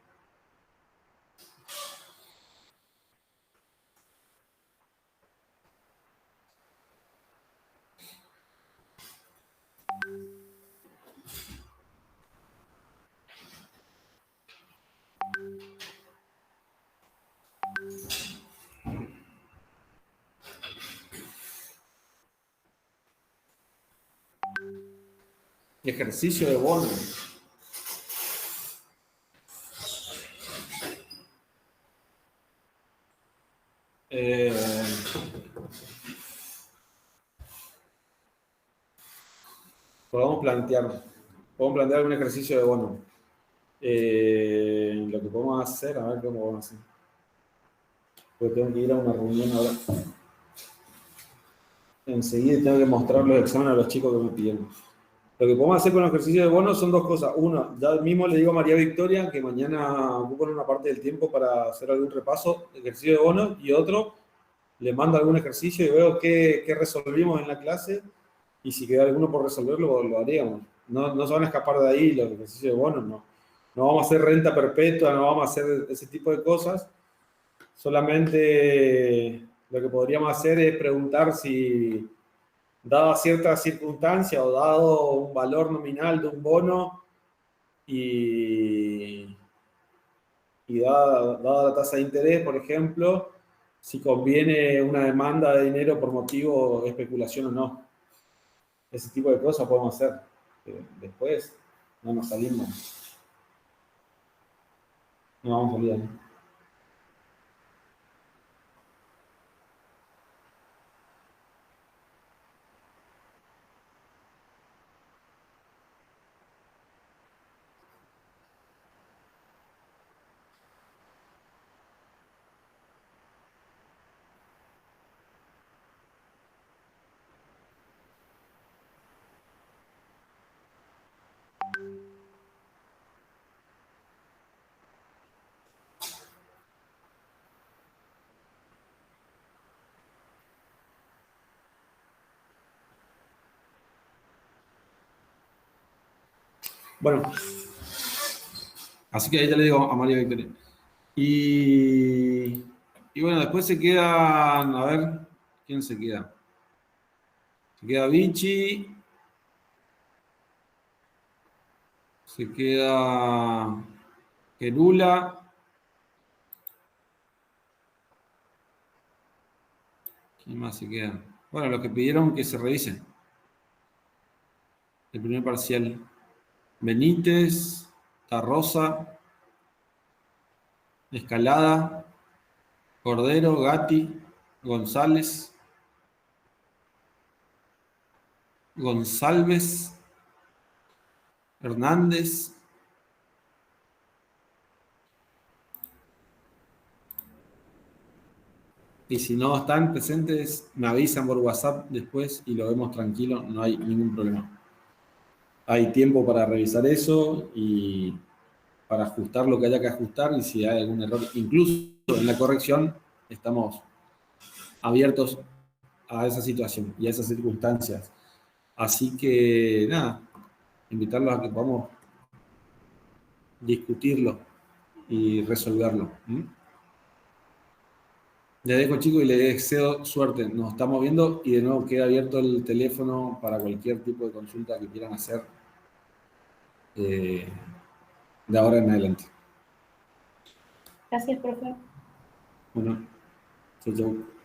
Ejercicio de bono. Podemos plantear un ejercicio de bono. Lo que podemos hacer, a ver cómo vamos a hacer. Porque tengo que ir a una reunión ahora. Enseguida tengo que mostrar los exámenes a los chicos que me pidieron. Lo que podemos hacer con el ejercicio de bono son dos cosas. Uno, ya mismo le digo a María Victoria que mañana ocupen una parte del tiempo para hacer algún repaso de ejercicio de bono, y otro, le mando algún ejercicio y veo qué resolvimos en la clase, y si queda alguno por resolverlo, lo haríamos. No se van a escapar de ahí los ejercicios de bono, no. no vamos a hacer renta perpetua, no vamos a hacer ese tipo de cosas. Solamente lo que podríamos hacer es preguntar si, dada cierta circunstancia o dado un valor nominal de un bono y dada la tasa de interés, por ejemplo, si conviene una demanda de dinero por motivo de especulación o no. Ese tipo de cosas podemos hacer. Después no nos salimos. No vamos a salir, ¿no? Bueno, así que ahí ya le digo a María Victoria. Y bueno, después se quedan, a ver, ¿quién se queda? Se queda Vichy, se queda Gerula. ¿Quién más se queda? Bueno, los que pidieron que se revise el primer parcial. Benítez, Tarrosa, Escalada, Cordero, Gatti, González, González, Hernández. Y si no están presentes, me avisan por WhatsApp después y lo vemos tranquilo, no hay ningún problema. Hay tiempo para revisar eso y para ajustar lo que haya que ajustar y si hay algún error, incluso en la corrección, estamos abiertos a esa situación y a esas circunstancias. Así que, nada, invitarlos a que podamos discutirlo y resolverlo. Les dejo, chicos, y les deseo suerte. Nos estamos viendo y de nuevo queda abierto el teléfono para cualquier tipo de consulta que quieran hacer de ahora en adelante. Gracias, profe. Bueno, chau, chau.